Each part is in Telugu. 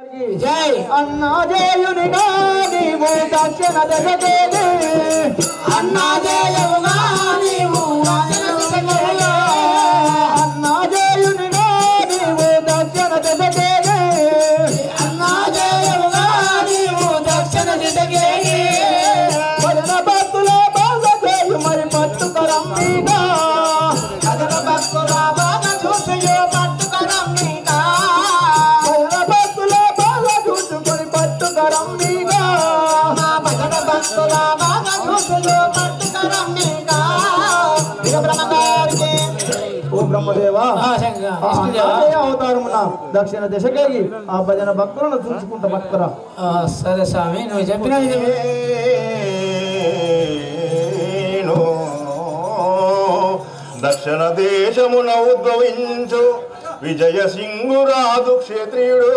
జై అన్నా జయునిగా నీవు దక్షిణ జగదేవి అన్నా జయుగా నీవు అన్నా జయునిగా నీవు దక్షిణ జగదేవి అన్నా జయుగా నీవు దక్షిణ జగదేవి భజన భక్తుల బాగా చేయు మరి పట్టుకరం మీగా భజన భక్తుల బాగా చూసయో పట్టుకరం మీగా అవతారమున దక్షిణ దిశకేగి ఆ భజన భక్తులను చూసుకుంటా భక్తురా. సరే స్వామి నువ్వు చెప్పిన దక్షిణ దేశమున ఉద్భవించు విజయ సింగురాజు క్షత్రియుడు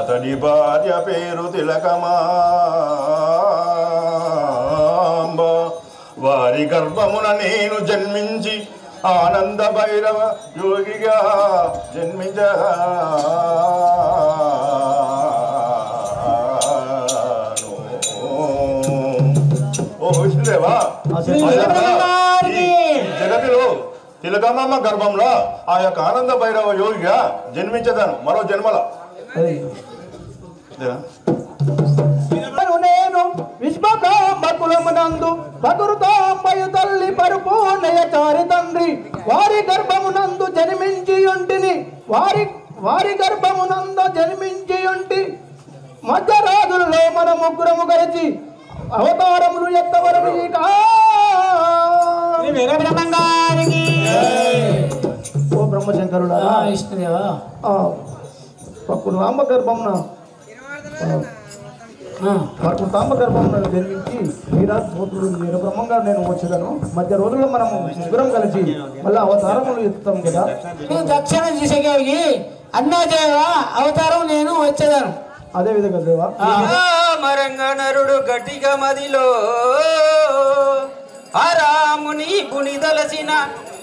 అతడి భార్య పేరు తిలకమాంబ. వారి గర్భమున నేను జన్మించి ఆనంద భైరవ యోగిగా జన్మించాను. ఓ విష్ణుదేవా, జగతిలో తిలకమాంబ గర్భంలో ఆ యొక్క ఆనంద భైరవ యోగిగా జన్మించదాను మరో జన్మల. నేను విశ్వకాంబ కులమునందు పగురుతాంబయు తల్లి పరిపూర్ణయచారి తండ్రి వారి గర్భమునందు జన్మించి ఉంటిని వారి గర్భమునందు జన్మించి ఉంటి మధ్యరాజుల్లో మన ముగ్గురము కలిసి అవతారములు ఎత్తవరము ఓ బ్రహ్మశంకరుడా ఇష్టదేవా పక్కుడు రామ గర్భమున గర్భంలో జన్మించి వీరాజపుత్రుడు వీరబ్రహ్మంగా నేను వచ్చేదాను. మధ్య రోజుల్లో మనము ముగ్గురం కలిసి మళ్ళీ అవతారములు ఎత్తుతాం కదా. దక్షిణ దిశకి అన్నాదేవ అవతారం నేను వచ్చేదాను. అదే విధంగా దేవా మరంగనరుడు గట్టిగా మదిలో ఆరాముని పునిదలసిన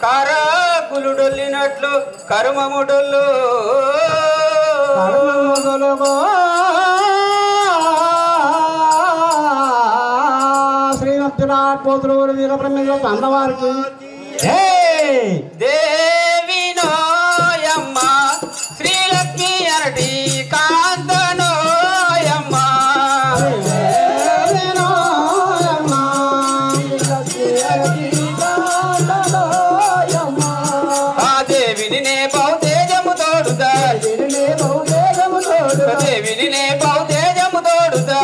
కారాకులుడొల్లినట్లు కరుమముడొల్లు పోతులు వీరబ్రహ్మయ్య అన్నవారికి దేవినోయమ్మ శ్రీలక్ష్మి అరటి కాంతనోయమ్మ ఆ దేవిని నే బౌతేజము తోడుదా దేవిని నే బౌతేజము తోడుదా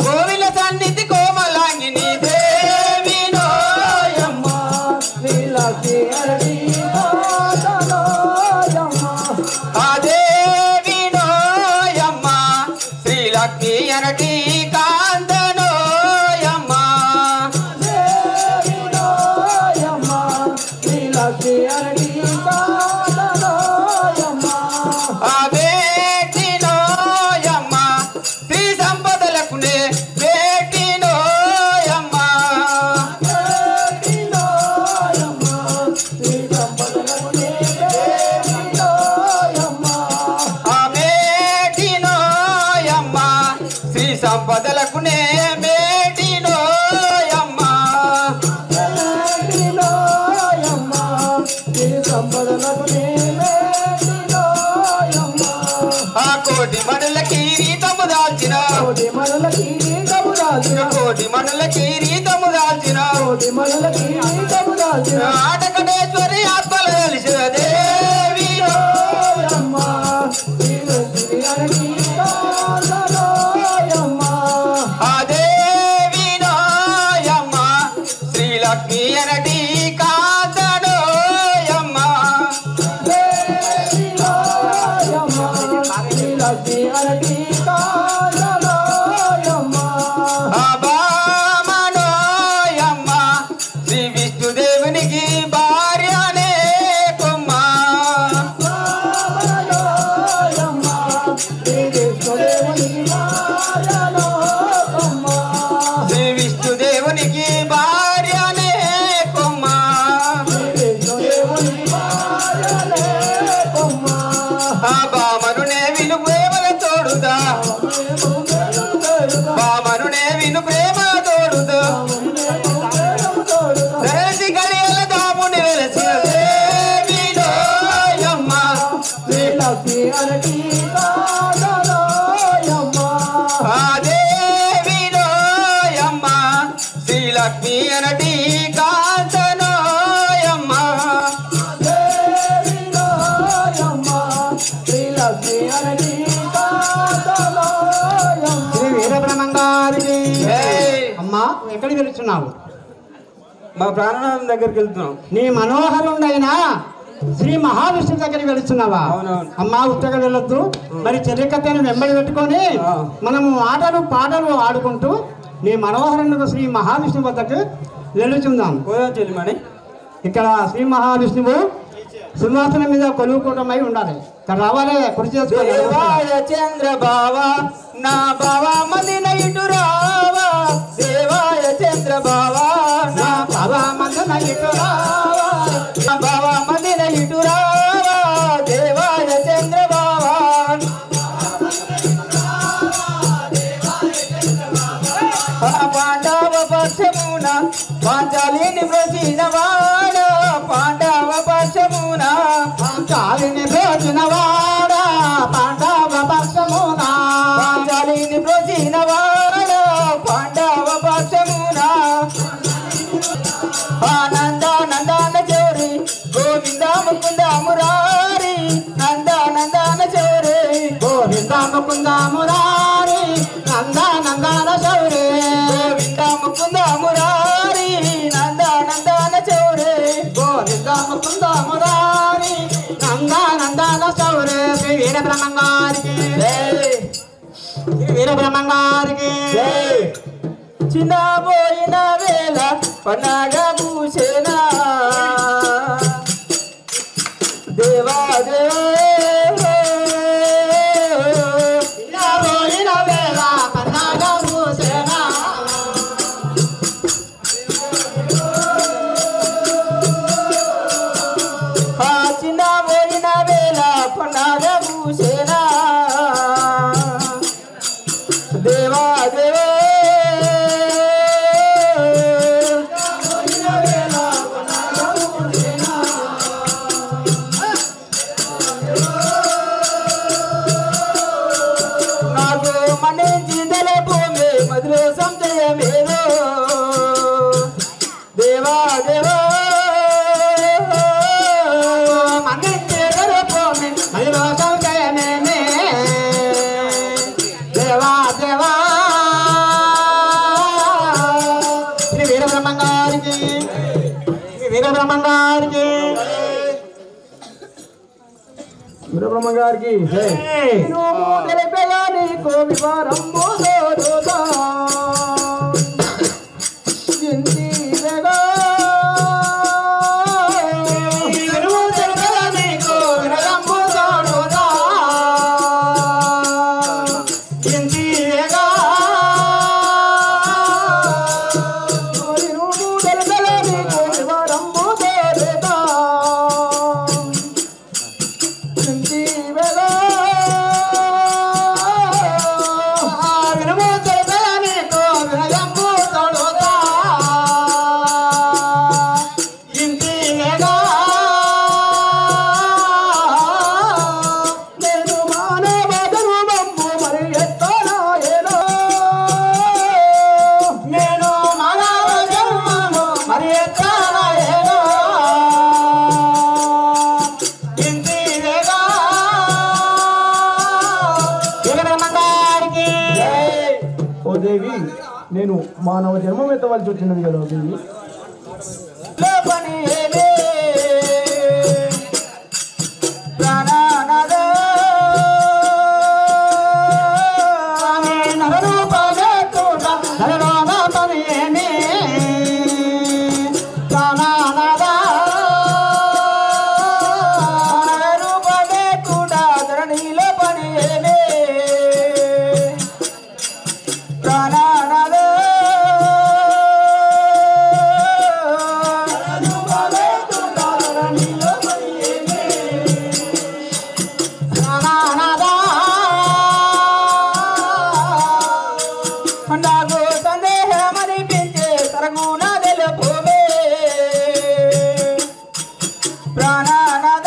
కోవిల సన్నిధి కోమలాంగిని దేవినోయమ్మ ఆ దేవినోయమ్మ శ్రీలక్ష్మి అనటి కాంతనోయమ్మ ఆ బేటినోయమ్మ శ్రీ సంపదలకునే బేటినోయమ్మ ఆ బేటినోయమ్మ శ్రీ సంపదలకునే బేటినోయమ్మ ఆ కోటి మనుల కిరీటము దాల్చిన కోటి మనుల కిరీటము దాల్చిన ఆటకటేశ్వరి ఆత్మల తెలిసిన దేవి ఆ దేవినోయమ్మ శ్రీలక్ష్మి అనటి కాంతనోయమ్మ ఆ బామనోయమ్మ శ్రీ విష్ణు శ్రీలక్ష్మి అనటి కాంచనోయమ్మ దేవిలోయమ్మ శ్రీలక్ష్మి అనటి కాంచనోయమ్మ దేవిలోయమ్మ శ్రీలక్ష్మి అనటి కాంచనోయమ్మ శ్రీ వీరబ్రహ్మంగారికి అమ్మా ఎక్కడికి వెళ్తున్నావు? మా ప్రాణనాథం దగ్గరికి వెళ్తున్నాం. నీ మనోహరుడైన శ్రీ మహావిష్ణు దగ్గరికి వెళుతున్నావా? అమ్మా ఉత్తగా వెళ్ళొద్దు. మరి చెలికత్తెను వెంబడి పెట్టుకొని మనము ఆటలు పాటలు ఆడుకుంటూ నీ మనోహరుడు శ్రీ మహావిష్ణు వద్దకు వెళుచుందాం. చెల్లిమని ఇక్కడ శ్రీ మహావిష్ణువు సింహాసనం మీద కొలువుకోవటమై ఉండాలి. ఇక్కడ రావాలి కుర్చీ చేసుకొని. దేవాయ చంద్ర బావా నా బావా మదిన ఇటు రావా దేవాయ చంద్ర బావా నా బావా మదిన ఇటు రావా నా బావా మదిన ఇటు రావా దేవాయ చంద్ర బావా పాండవ పక్షమున పాంచాలిని బ్రోచిన వాడ పాండవ పక్షమున పాంచాలిని బ్రోచిన వాడ పాండవ పక్షమున పాంచాలిని బ్రోచిన వాడ పాండవ పక్షమున ఆనంద నందాన చౌరి గోవింద ముకుంద మురారి నంద నందాన చౌరి గోవింద ముకుంద మురారి నంద నందన శౌరి గోవింద ముకుంద మురారి నంద నందాన చౌరి గోవింద ముకుంద మురారి నంద నందన శౌరి శ్రీ వీరబ్రహ్మంగారికి శ్రీ వీరబ్రహ్మంగారికి చిన్న పోయిన వేళ పన్నగ భూషణ దేవా దేవా పోయిన వేళ పన్నాగ భూషణ చిన్న పోయిన వేళ పన్నగ భూషణ దేవా దేవా నాకు మనించిందలే భూమి మధుర సంశయమేదో దేవా దేవా మన్నించేదరు భూమి మదిలో సంశయమేమే దేవా దేవా శ్రీ వీరబ్రహ్మంగారికి శ్రీ వీరబ్రహ్మంగారికి వీరబ్రహ్మంగారికి తెలిపేగా నీకు వివరంబు దోరుదా ఇంటివేగా నీకు వివరంబు దోరుదా ఇంటివేగా తెలిపేగా నీకు వివరంబు దోరుదా ఇంటివేగా ఓ దేవి, నేను మానవ జన్మం ఎత్తవలసి వచ్చినది కదా దేవి. లోపని ఏమే ప్రాణనాద నరరూపమే తోట నరనాథని ఏమి ప్రాణనాథ రూపమే కూడా ధరణిలో పని ఏమే ప్రాణనాద నాకు సందేహం అనిపించే సరగుణ తెలుపుమే ప్రాణనాద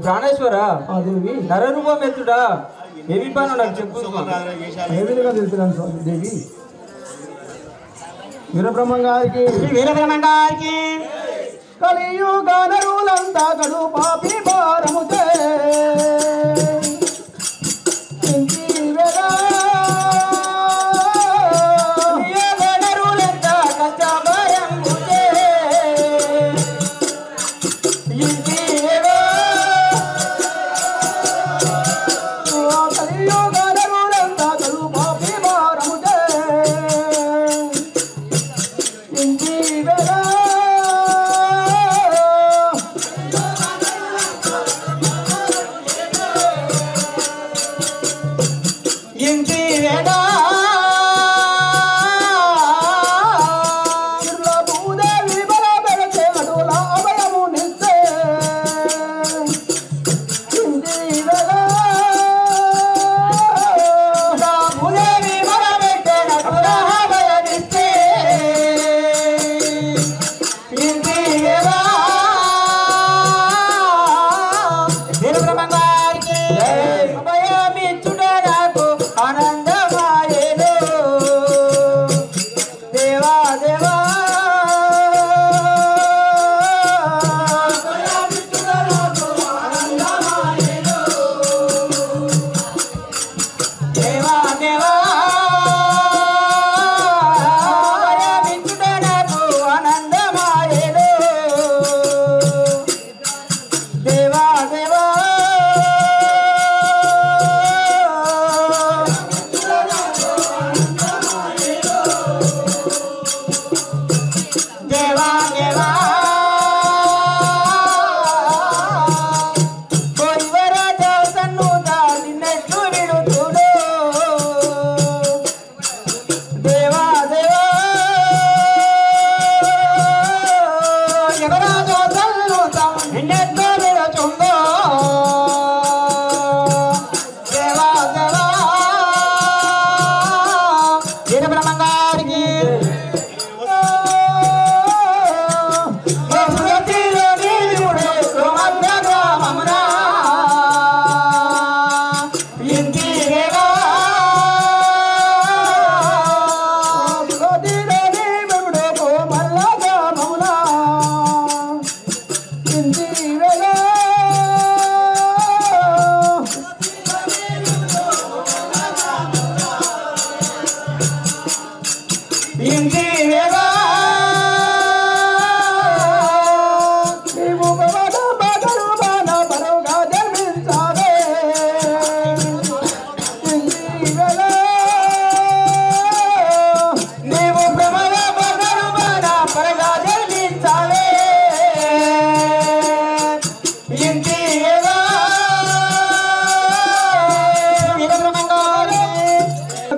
ప్రాణేశ్వర ఆ దేవి నరరూపం ఎత్తుడా ఏమి పని నాకు చెప్పు. ఏ విధంగా తెలిసినాను స్వామి దేవి. వీరబ్రహ్మం గారికి వీరబ్రహ్మం గారికి కలియుగ నరులంతా కడు పాపి భారముతే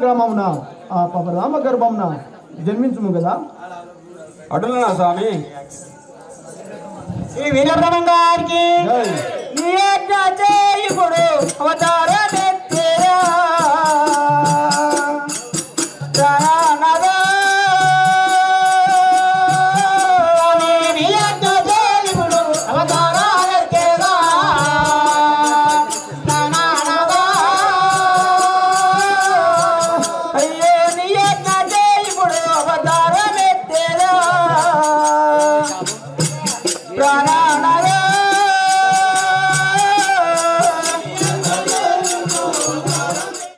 గ్రామమున ఆ రామ గర్భమున జన్మించుము కదా. అటులనా స్వామి. ఈ వీరబ్రహ్మం గారికి